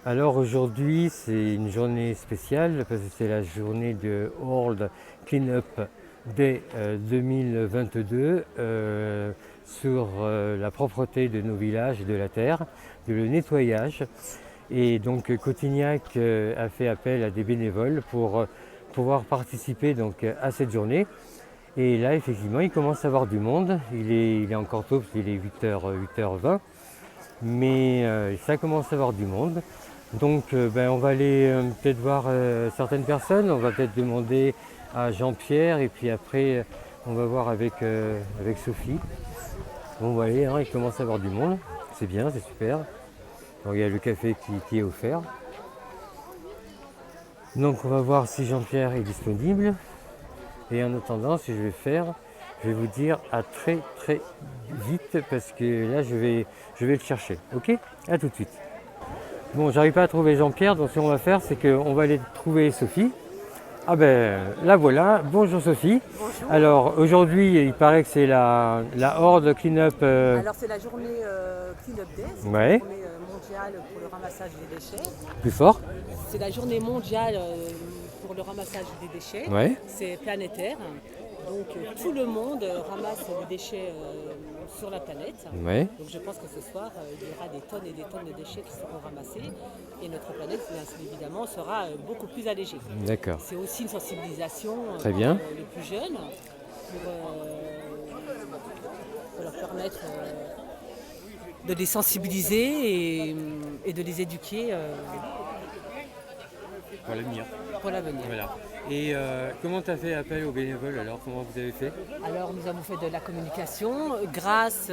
Alors aujourd'hui, c'est une journée spéciale parce que c'est la journée de World Cleanup Day 2022 sur la propreté de nos villages et de la terre, de le nettoyage. Et donc Cotignac a fait appel à des bénévoles pour pouvoir participer donc, à cette journée. Et là, effectivement, il commence à avoir du monde. Il est encore tôt parce qu'il est 8h20, mais ça commence à avoir du monde. Donc on va aller peut-être voir certaines personnes, on va peut-être demander à Jean-Pierre et puis après on va voir avec Sophie. Bon, on va aller, hein, il commence à avoir du monde, c'est bien, c'est super. Donc, il y a le café qui est offert. Donc on va voir si Jean-Pierre est disponible. Et en attendant, ce que je vais faire, je vais vous dire à très très vite parce que là je vais le chercher. Ok? À tout de suite. Bon, j'arrive pas à trouver Jean-Pierre, donc ce qu'on va faire, c'est qu'on va aller trouver Sophie. Ah ben, la voilà. Bonjour Sophie. Bonjour. Alors, aujourd'hui, il paraît que c'est la Horde Cleanup. Alors c'est la journée Clean Up Day, c'est une Ouais, journée mondiale pour le ramassage des déchets. plus fort. C'est la journée mondiale pour le ramassage des déchets. Ouais, C'est planétaire. Donc tout le monde ramasse les déchets sur la planète. ouais, Donc je pense que ce soir, il y aura des tonnes et des tonnes de déchets qui seront ramassés. Et notre planète, bien évidemment, sera beaucoup plus allégée. d'accord. C'est aussi une sensibilisation Très pour bien. les plus jeunes, pour leur permettre de les sensibiliser et de les éduquer Pour l'avenir. pour l'avenir. Voilà. Et comment tu as fait appel aux bénévoles alors? Comment vous avez fait? Alors nous avons fait de la communication grâce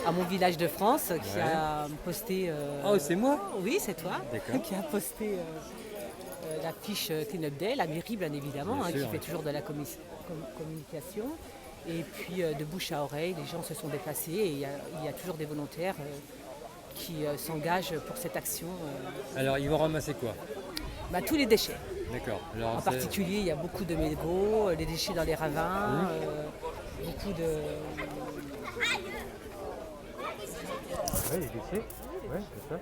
à mon village de France qui Ouais. a posté... Oh, c'est moi? Oui, c'est toi D'accord. qui a posté la fiche Clean Up Day, la mairie bien évidemment, Bien qui sûr. fait toujours de la communication. Et puis de bouche à oreille, les gens se sont déplacés et il y a toujours des volontaires qui s'engagent pour cette action. Alors, ils vont ramasser quoi? Tous les déchets. D'accord. Alors, En particulier, il y a beaucoup de mégots, les déchets dans les ravins, beaucoup de... ouais, les déchets. Ouais, c'est ça.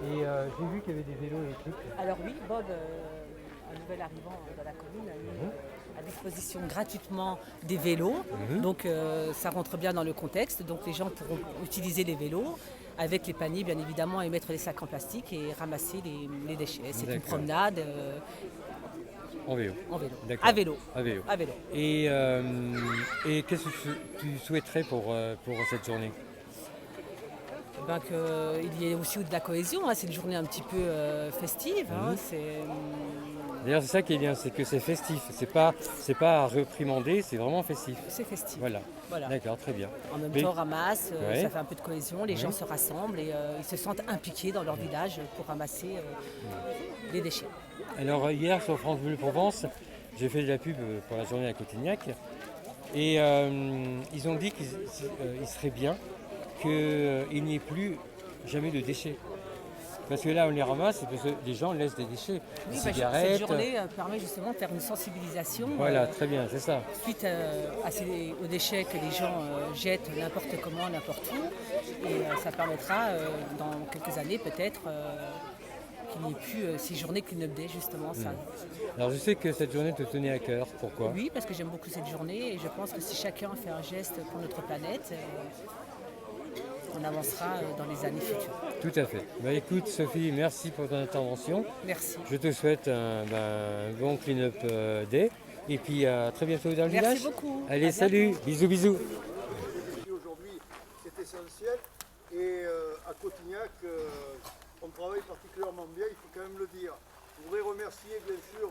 Et j'ai vu qu'il y avait des vélos électriques. Alors oui, Bob, un nouvel arrivant dans la commune, a mis à disposition gratuitement des vélos. Mhm. Donc ça rentre bien dans le contexte. Donc les gens pourront utiliser les vélos avec les paniers, bien évidemment, et mettre les sacs en plastique et ramasser les déchets. C'est une D'accord. promenade En vélo. en vélo. D'accord. À vélo. À vélo. À vélo. Et qu'est-ce que tu souhaiterais pour cette journée? Qu'il y ait aussi de la cohésion, hein. C'est une journée un petit peu festive. Hein. D'ailleurs, c'est ça qui est bien, c'est que c'est festif. C'est pas à réprimander, c'est vraiment festif. C'est festif. Voilà. Voilà. D'accord, très bien. En même Mais- temps, on ramasse, Ouais. ça fait un peu de cohésion, les gens se rassemblent et ils se sentent impliqués dans leur village pour ramasser les déchets. Alors hier sur France Bleu Provence, j'ai fait de la pub pour la journée à Cotignac et ils ont dit qu'il serait bien qu'il n'y ait plus jamais de déchets. Parce que là on les ramasse parce que les gens laissent des déchets, des Cette cigarettes. journée permet justement de faire une sensibilisation Voilà, très bien, c'est ça. suite aux déchets que les gens jettent n'importe comment, n'importe où. Et ça permettra dans quelques années peut-être qu'il n'y ait plus ces journées Clean Up Day justement. Ça. Alors je sais que cette journée te tenait à cœur, pourquoi? Oui, parce que j'aime beaucoup cette journée et je pense que si chacun fait un geste pour notre planète, on avancera dans les années futures. Tout à fait. Bah écoute Sophie, merci pour ton intervention. Merci. Je te souhaite un bon clean-up day et puis à très bientôt dans le Merci village. beaucoup. Allez, À salut, bientôt. bisous, bisous. Aujourd'hui, c'est essentiel. Et à Cotignac, on travaille particulièrement bien, il faut quand même le dire. Je voudrais remercier bien sûr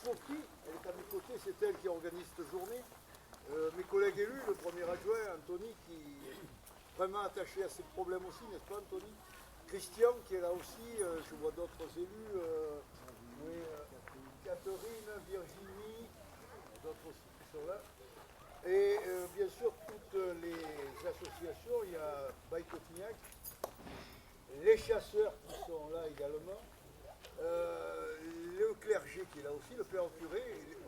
Sophie, elle est à mes côtés, c'est elle qui organise cette journée. Mes collègues élus, le premier adjoint, Anthony, qui est vraiment attaché à ces problèmes aussi, n'est-ce pas Anthony? Christian qui est là aussi, je vois d'autres élus, Catherine, Virginie, d'autres aussi qui sont là. Et bien sûr, toutes les associations, il y a Baille Cotignac, les chasseurs qui sont là également, le clergé qui est là aussi, le père curé,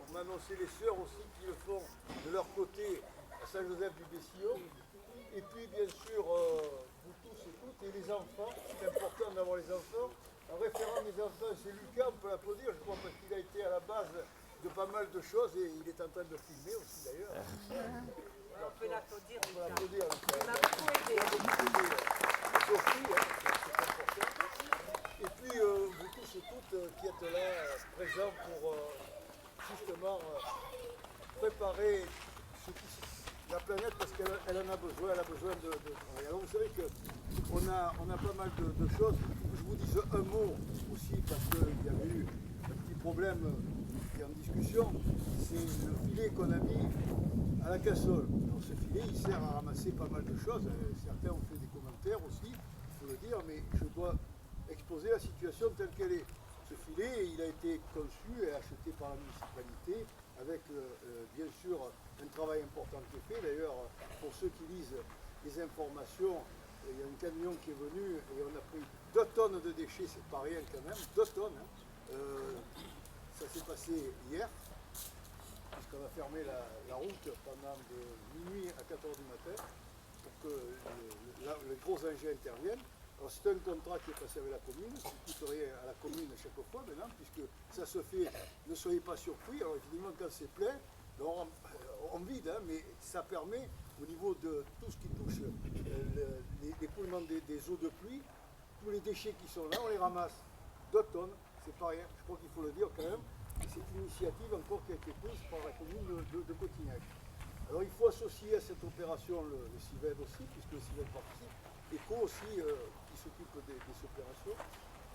on m'a annoncé les sœurs aussi qui le font de leur côté à Saint-Joseph du Bessillon. Et puis bien sûr, vous tous et toutes, et les enfants, c'est important d'avoir les enfants. En référent des enfants, c'est Lucas, on peut l'applaudir, je crois, parce qu'il a été à la base de pas mal de choses, et il est en train de filmer aussi d'ailleurs. On peut l'applaudir. On va l'applaudir, Lucas. Il m'a beaucoup aidé. Sophie, hein, c'est important. Et puis vous tous et toutes qui êtes là, présents pour justement préparer la planète parce qu'elle en a besoin, elle a besoin de travail. Alors vous savez qu'on a pas mal de choses. Je vous dis un mot aussi parce qu'il y avait eu un petit problème qui est en discussion, c'est le filet qu'on a mis à la cassole. Alors ce filet il sert à ramasser pas mal de choses. Certains ont fait des commentaires aussi, il faut le dire, mais je dois exposer la situation telle qu'elle est. Ce filet, il a été conçu et acheté par la municipalité avec bien sûr un travail important qui est fait. D'ailleurs, pour ceux qui lisent les informations, il y a un camion qui est venu et on a pris 2 tonnes de déchets, c'est pas rien quand même, 2 tonnes. Hein. Ça s'est passé hier, puisqu'on a fermé la route pendant de minuit à 4 h du matin pour que les gros engins interviennent. Alors c'est un contrat qui est passé avec la commune, qui coûterait à la commune chaque fois maintenant, puisque ça se fait, ne soyez pas surpris, alors évidemment quand c'est plein, on vide, hein, mais ça permet au niveau de tout ce qui touche l'écoulement des eaux de pluie, tous les déchets qui sont là, on les ramasse. 2 tonnes, c'est pas rien, je crois qu'il faut le dire quand même, et c'est une initiative encore qui a été prise par la commune de Cotignac. Alors il faut associer à cette opération le CIVED aussi, puisque le CIVED participe, ECO aussi qui s'occupe des opérations.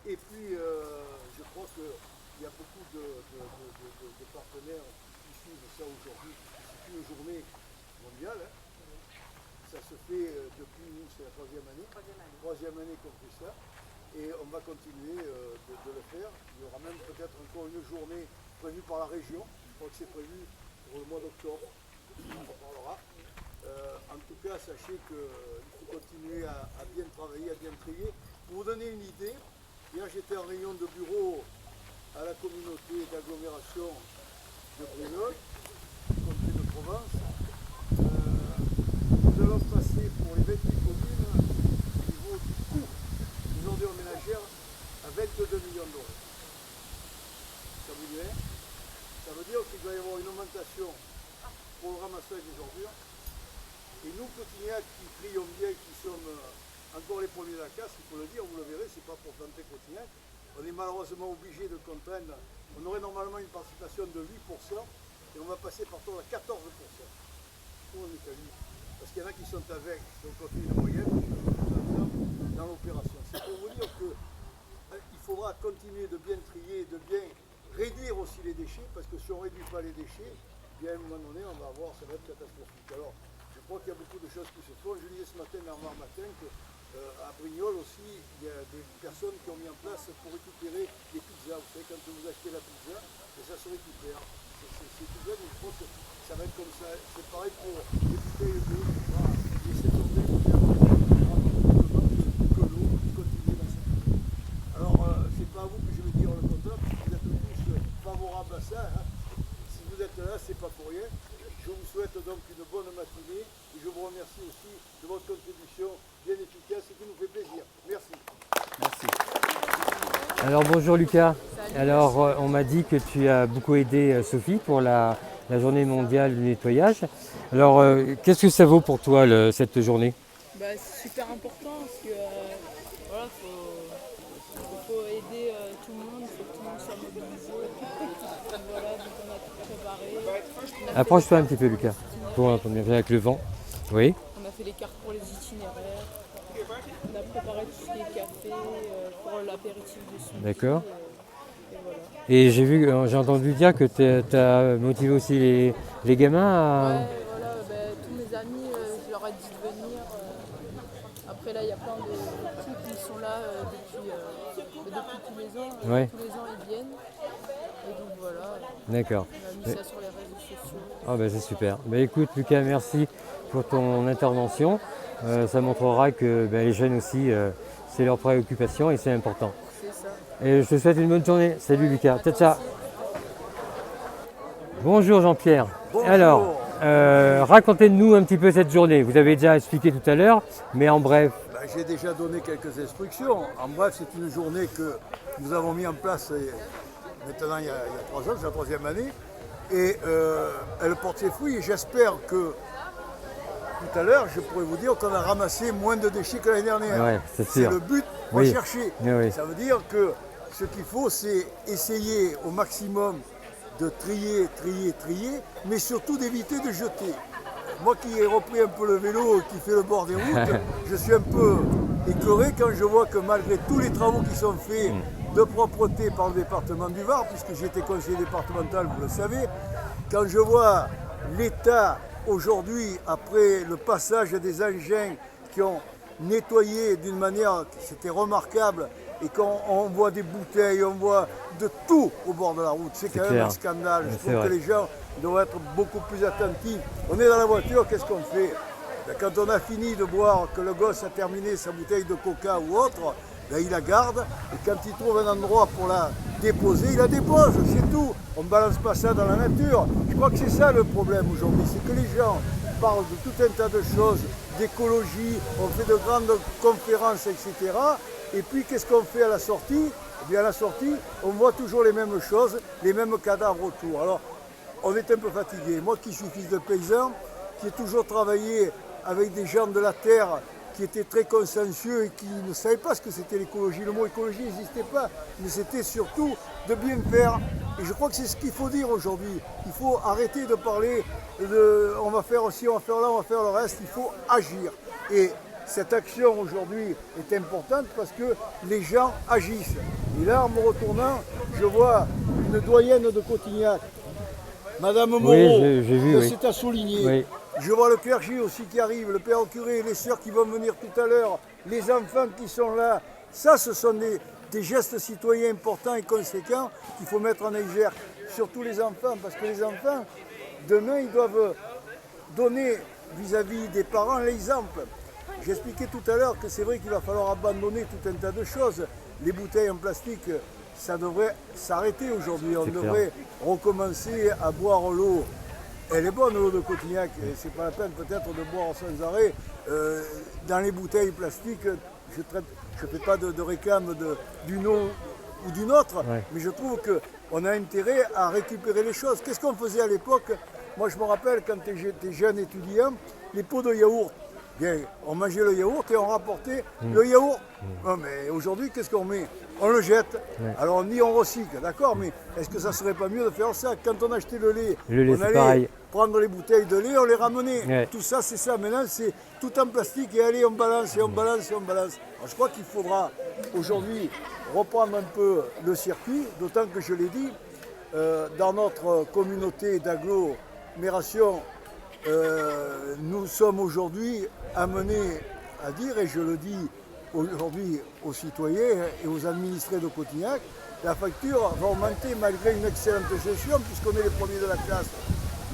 Et puis je crois qu'il y a beaucoup de partenaires qui suivent ça aujourd'hui. C'est une journée mondiale. Hein. Ça se fait depuis nous, c'est la 3e année. 3e année qu'on fait ça. Et on va continuer de le faire. Il y aura même peut-être encore une journée prévue par la région. Je crois que c'est prévu pour le mois d'octobre. On en parlera. En tout cas, sachez qu'il faut continuer à bien travailler, à bien trier. Pour vous donner une idée, hier j'étais en réunion de bureau à la communauté d'agglomération de Brignoles, comté de Provence. Nous allons passer pour les 28 communes au niveau du coût des ordures ménagères à 22 millions d'euros. Ça vous dit rien? Ça veut dire qu'il doit y avoir une augmentation pour le ramassage des ordures. Et nous, Cotignac, qui trions bien, qui sommes encore les premiers de la casse, il faut le dire, vous le verrez, c'est pas pour planter Cotignac. On est malheureusement obligé de contraindre. On aurait normalement une participation de 8% et on va passer par à 14%. Où on est à 8? Parce qu'il y en a qui sont avec, donc on fait une moyenne dans l'opération. C'est pour vous dire qu'il faudra continuer de bien trier, de bien réduire aussi les déchets, parce que si on ne réduit pas les déchets, bien à un moment donné, on va avoir, ça va être catastrophique. Alors, je crois qu'il y a beaucoup de choses qui se font. Je disais ce matin, dans matin, qu'à Brignoles aussi, il y a des personnes qui ont mis en place pour récupérer les pizzas. Vous savez, quand vous achetez la pizza, ça se récupère. C'est tout jeune, je crois que ça va être comme ça. C'est pareil pour les bouteilles d'eau. Voilà. Et c'est comme ça que l'eau continue dans cette vie. Alors, c'est pas à vous que je vais dire le contraire, vous êtes tous favorables à ça. Hein. Si vous êtes là, c'est pas pour rien. Je vous souhaite donc une bonne matinée et je vous remercie aussi de votre contribution bien efficace et qui nous fait plaisir. Merci. Merci. Alors bonjour Lucas. Alors on m'a dit que tu as beaucoup aidé Sophie pour la journée mondiale du nettoyage. Alors qu'est-ce que ça vaut pour toi cette journée? C'est super important parce que voilà, faut aider tout le monde, il faut que tout le monde soit mobilisé. Voilà, donc on a tout préparé. Approche-toi un petit peu Lucas, pour entendre bien avec le vent. Oui. On a fait les cartes pour les itinéraires, on a préparé tout ce qui est café pour l'apéritif du smoothie. D'accord. Et voilà. Et j'ai entendu dire que tu as motivé aussi les gamins à... Ouais, voilà, tous mes amis, je leur ai dit de venir. Après là, il y a plein de petits qui sont là depuis tous les ans. Ouais. Tous les ans, ils viennent. Et donc voilà, D'accord. on a mis ça sur les réseaux sociaux. Ah c'est super. Écoute Lucas, merci pour ton intervention. Ça montrera que les jeunes aussi, c'est leur préoccupation et c'est important. C'est ça. Et je te souhaite une bonne journée. Salut Lucas. Ciao, ciao. Bonjour Jean-Pierre. Bonjour. Alors, racontez-nous un petit peu cette journée. Vous avez déjà expliqué tout à l'heure, mais en bref. j'ai déjà donné quelques instructions. En bref, c'est une journée que nous avons mis en place maintenant il y a 3 ans, c'est la 3e année. Et elle porte ses fruits et j'espère que tout à l'heure, je pourrais vous dire qu'on a ramassé moins de déchets que l'année dernière. Ouais, c'est C'est sûr. le but Oui. recherché. Oui. Ça veut dire que ce qu'il faut, c'est essayer au maximum de trier, mais surtout d'éviter de jeter. Moi qui ai repris un peu le vélo, qui fait le bord des routes, je suis un peu écœuré quand je vois que malgré tous les travaux qui sont faits de propreté par le département du Var, puisque j'étais conseiller départemental, vous le savez, quand je vois l'état aujourd'hui, après le passage des engins qui ont nettoyé d'une manière, c'était remarquable, et qu'on voit des bouteilles, on voit de tout au bord de la route, c'est quand même clair. un scandale. Je C'est trouve que vrai. les gens doivent être beaucoup plus attentifs. On est dans la voiture, qu'est-ce qu'on fait? Ben, quand on a fini de boire, que le gosse a terminé sa bouteille de coca ou autre, ben, il la garde, et quand il trouve un endroit pour la déposer, il la dépose, c'est tout. On ne balance pas ça dans la nature. Je crois que c'est ça le problème aujourd'hui, c'est que les gens parlent de tout un tas de choses, d'écologie, on fait de grandes conférences, etc. Et puis qu'est-ce qu'on fait à la sortie? Eh bien à la sortie, on voit toujours les mêmes choses, les mêmes cadavres autour. Alors, on est un peu fatigué. Moi qui suis fils de paysan, qui ai toujours travaillé avec des gens de la terre qui étaient très consciencieux et qui ne savaient pas ce que c'était l'écologie. Le mot écologie n'existait pas, mais c'était surtout de bien faire. Et je crois que c'est ce qu'il faut dire aujourd'hui. Il faut arrêter de parler de on va faire ci, on va faire là, on va faire le reste. Il faut agir. Et cette action aujourd'hui est importante parce que les gens agissent. Et là, en me retournant, je vois une doyenne de Cotignac, Madame Moreau, j'ai vu, que oui. c'est à souligner. Oui. Je vois le clergé aussi qui arrive, le père au curé, les sœurs qui vont venir tout à l'heure, les enfants qui sont là. Ça, ce sont des gestes citoyens importants et conséquents qu'il faut mettre en exergue. Surtout les enfants, parce que les enfants, demain, ils doivent donner vis-à-vis des parents l'exemple. J'expliquais tout à l'heure que c'est vrai qu'il va falloir abandonner tout un tas de choses. Les bouteilles en plastique, ça devrait s'arrêter aujourd'hui. On devrait recommencer à boire l'eau. Elle est bonne, l'eau de Cotignac, et c'est pas la peine peut-être de boire sans arrêt. Dans les bouteilles plastiques, je ne fais pas de réclame d'une eau ou d'une autre, mais je trouve qu'on a intérêt à récupérer les choses. Qu'est-ce qu'on faisait à l'époque? Moi je me rappelle quand j'étais jeune étudiant, les pots de yaourt. Bien, on mangeait le yaourt et on rapportait le yaourt. Non, mais aujourd'hui, qu'est-ce qu'on met? On le jette. Alors on dit on recycle, d'accord, mais est-ce que ça ne serait pas mieux de faire ça? Quand on achetait le lait, on c'est allait pareil. prendre les bouteilles de lait, on les ramenait. Ouais. Tout ça, c'est ça. Maintenant, c'est tout en plastique et allez, on balance et on balance et on balance. Alors, je crois qu'il faudra aujourd'hui reprendre un peu le circuit, d'autant que je l'ai dit, dans notre communauté d'agglomération, nous sommes aujourd'hui amenés à dire, et je le dis aujourd'hui aux citoyens et aux administrés de Cotignac, la facture va augmenter malgré une excellente gestion puisqu'on est les premiers de la classe.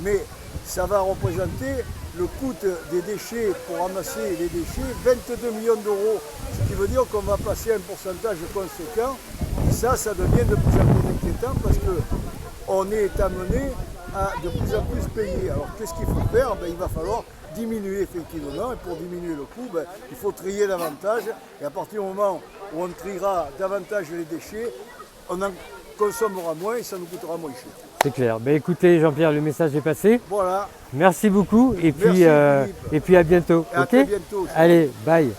Mais ça va représenter le coût des déchets pour ramasser les déchets, 22 millions d'euros. Ce qui veut dire qu'on va passer un pourcentage conséquent. Et ça devient de plus en plus inquiétant parce qu'on est amené à de plus en plus payer. Alors qu'est-ce qu'il faut faire? Il va falloir diminuer effectivement, et pour diminuer le coût, il faut trier davantage, et à partir du moment où on triera davantage les déchets, on en consommera moins et ça nous coûtera moins cher. C'est clair. Ben, écoutez Jean-Pierre, le message est passé. Voilà, Merci beaucoup et puis, Merci, Philippe. et puis à bientôt. et à ok très bientôt. Allez, bye.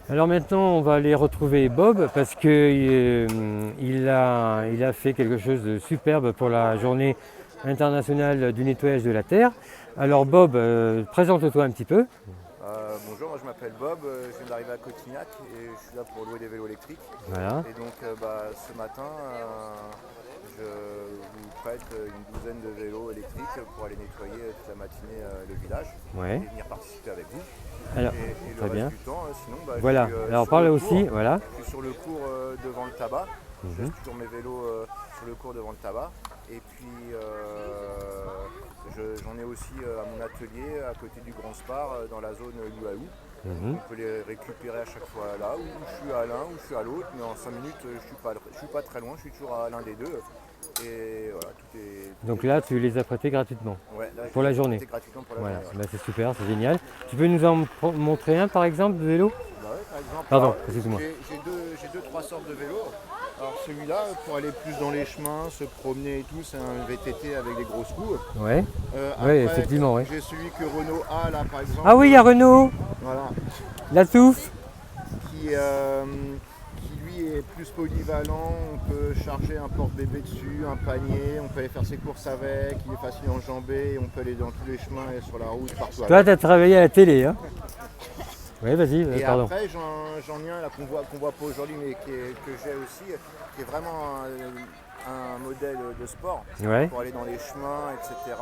Alors maintenant, on va aller retrouver Bob parce qu'il a fait quelque chose de superbe pour la journée internationale du nettoyage de la Terre. Alors Bob, présente-toi un petit peu. Bonjour, moi je m'appelle Bob, je viens d'arriver à Cotignac et je suis là pour louer des vélos électriques. Voilà. Et donc ce matin, je vous prête une douzaine de vélos électriques pour aller nettoyer toute la matinée le village Ouais. et venir participer avec vous. Alors, Et le très reste bien. du temps, sinon, Voilà. je suis, Alors sur parle le aussi, cours. voilà. Je suis sur le cours devant le tabac. Mhm. Je laisse toujours mes vélos sur le cours devant le tabac. Et puis j'en ai aussi à mon atelier à côté du Grand Spar dans la zone Louaou. Mhm. On peut les récupérer à chaque fois là, où je suis à l'un, ou je suis à l'autre, mais en 5 minutes je suis pas très loin, je suis toujours à l'un des deux. Et voilà, tout est. Donc là, tu les as prêtés gratuitement. Ouais, là, pour la journée. c'était gratuitement pour la Voilà, journée. bah, c'est super, c'est génial. Tu peux nous en montrer un par exemple de vélo? Bah ouais, par exemple, Pardon, alors, excuse-moi. j'ai deux, trois sortes de vélos. Alors celui-là, pour aller plus dans les chemins, se promener et tout, c'est un VTT avec des grosses roues. Ouais. Après, effectivement, ouais. j'ai celui que Renault a là, par exemple. Ah oui, il y a Renault, Voilà, la touffe. qui lui est plus polyvalent. On peut charger un porte-bébé dessus, un panier, on peut aller faire ses courses avec, il est facile à enjamber, on peut aller dans tous les chemins et sur la route, partout. Toi, avec. tu as travaillé à la télé, hein? Oui, vas-y, Et pardon. après, j'en ai un là qu'on voit pas aujourd'hui, mais que j'ai aussi, qui est vraiment un modèle de sport Ouais. pour aller dans les chemins, etc.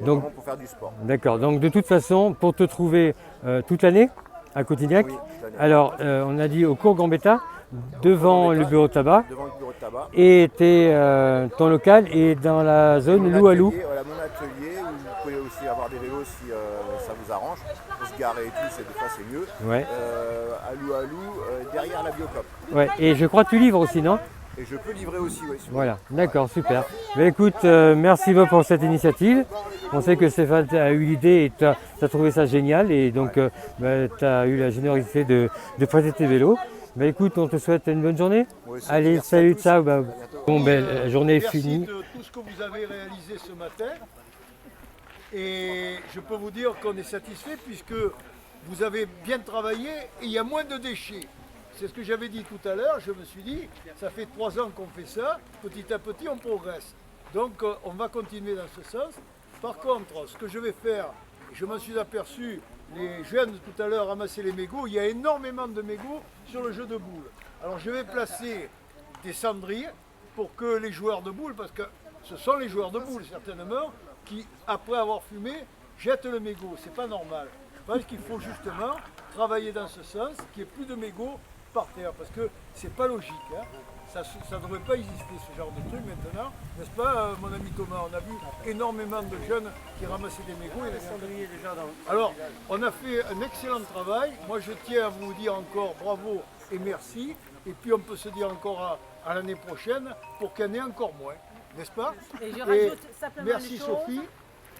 Et Donc- vraiment pour faire du sport. D'accord, donc de toute façon, pour te trouver toute l'année à Cotignac, Oui, toute l'année. alors on a dit au cours Gambetta, devant Gambetta, le bureau de tabac, Devant le bureau de tabac. et ton local est dans la zone loup à loup. Voilà, mon atelier, où vous pouvez aussi avoir des vélos si ça vous arrange. Pour se garer et tout, des fois c'est mieux. Ouais. À loup, derrière la Biocop. Ouais. Et je crois que tu livres aussi, non? Et je peux livrer aussi, oui. Voilà, d'accord, super. Mais écoute, merci beaucoup pour cette initiative. On sait que Stéphane a eu l'idée et tu as trouvé ça génial et donc tu as eu la générosité de prêter tes vélos. Bah, écoute, on te souhaite une bonne journée. Moi aussi, Allez, merci à salut, tous. ciao. Bah, À bientôt. bon, ben, la journée est Merci finie. de tout ce que vous avez réalisé ce matin. Et je peux vous dire qu'on est satisfait puisque vous avez bien travaillé et il y a moins de déchets. C'est ce que j'avais dit tout à l'heure. Je me suis dit, ça fait 3 ans qu'on fait ça. Petit à petit, on progresse. Donc, on va continuer dans ce sens. Par contre, ce que je vais faire, je m'en suis aperçu, les jeunes tout à l'heure ramassaient les mégots. Il y a énormément de mégots sur le jeu de boules. Alors, je vais placer des cendriers pour que les joueurs de boules, parce que ce sont les joueurs de boules certainement, qui après avoir fumé jettent le mégot. C'est pas normal. Je pense qu'il faut justement travailler dans ce sens, qu'il n'y ait plus de mégots par terre, parce que c'est pas logique. Hein. Ça ne devrait pas exister ce genre de truc maintenant, n'est-ce pas mon ami Thomas? On a vu énormément de jeunes qui ramassaient des mégots. Alors, on a fait un excellent travail. Moi je tiens à vous dire encore bravo et merci. Et puis on peut se dire encore à l'année prochaine pour qu'il y en ait encore moins, n'est-ce pas? Et je rajoute simplement merci une chose, Sophie.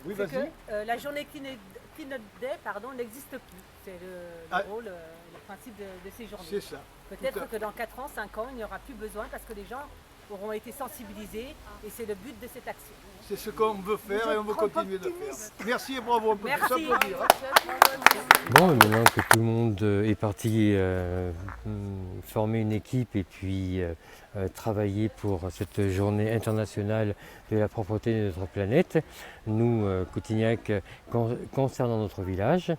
Oui, c'est vas-y. que la journée Clean Up Day n'existe plus. C'est le rôle, le principe de ces journées. C'est ça. Peut-être que dans 4 ans, 5 ans, il n'y aura plus besoin parce que les gens auront été sensibilisés et c'est le but de cette action. C'est ce qu'on veut faire et on veut continuer de faire. Merci et bravo. On peut tous Merci. applaudir. Bon, et maintenant que tout le monde est parti former une équipe et puis travailler pour cette journée internationale de la propreté de notre planète, nous, Cotignac, concernant notre village,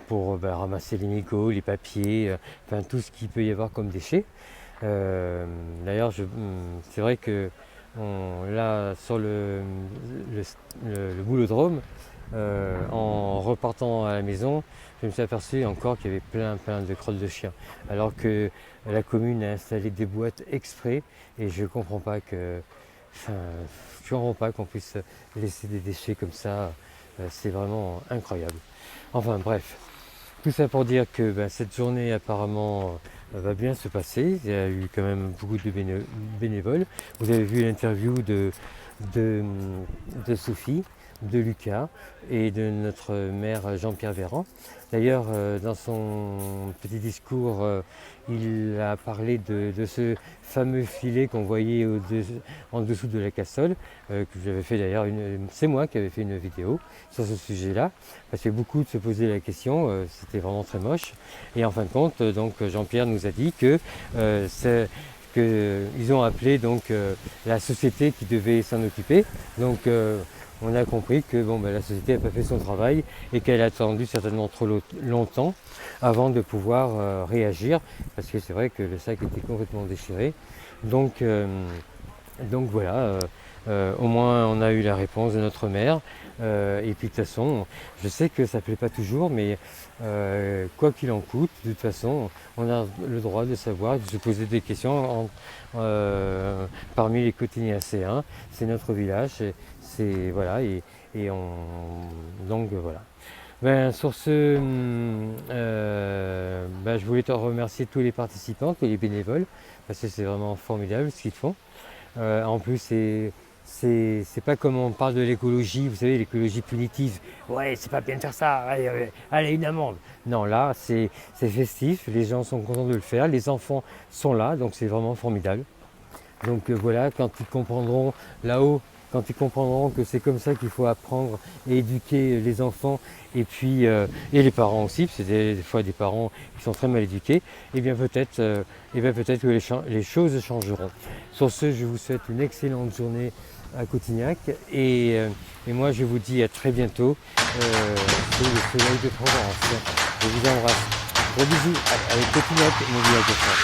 pour ramasser les mégots, les papiers, enfin tout ce qu'il peut y avoir comme déchets. D'ailleurs, c'est vrai que là, sur le boulodrome, en repartant à la maison, je me suis aperçu encore qu'il y avait plein de crottes de chiens. Alors que la commune a installé des boîtes exprès et je ne comprends pas qu'on puisse laisser des déchets comme ça. C'est vraiment incroyable. Enfin bref, tout ça pour dire que cette journée apparemment va bien se passer. Il y a eu quand même beaucoup de bénévoles. Vous avez vu l'interview de Sophie, de Lucas et de notre maire Jean-Pierre Véran. D'ailleurs, dans son petit discours, il a parlé de ce fameux filet qu'on voyait en dessous de la cassole, que j'avais fait d'ailleurs, c'est moi qui avais fait une vidéo sur ce sujet-là, parce que beaucoup se posaient la question, c'était vraiment très moche. Et en fin de compte, donc Jean-Pierre nous a dit que qu'ils ont appelé donc la société qui devait s'en occuper. Donc on a compris que la société n'a pas fait son travail et qu'elle a attendu certainement trop longtemps avant de pouvoir réagir, parce que c'est vrai que le sac était complètement déchiré. Donc voilà, au moins on a eu la réponse de notre maire. Et puis de toute façon, je sais que ça ne plaît pas toujours, mais quoi qu'il en coûte, de toute façon, on a le droit de savoir, de se poser des questions parmi les Cotignaciens. C'est notre village, voilà, donc voilà. Sur ce, je voulais te remercier tous les participants, tous les bénévoles, parce que c'est vraiment formidable ce qu'ils font. En plus, c'est pas comme on parle de l'écologie, vous savez, l'écologie punitive. Ouais, c'est pas bien de faire ça, allez, une amende. Non, là, c'est festif, les gens sont contents de le faire, les enfants sont là, donc c'est vraiment formidable. Donc voilà, quand ils comprendront là-haut, quand ils comprendront que c'est comme ça qu'il faut apprendre et éduquer les enfants et puis et les parents aussi, parce que des fois des parents qui sont très mal éduqués, et bien peut-être que les choses changeront. Sur ce, je vous souhaite une excellente journée à Cotignac et moi je vous dis à très bientôt sous le soleil de Provence. Je vous embrasse. Gros bisous avec Cotignac, mon village de France.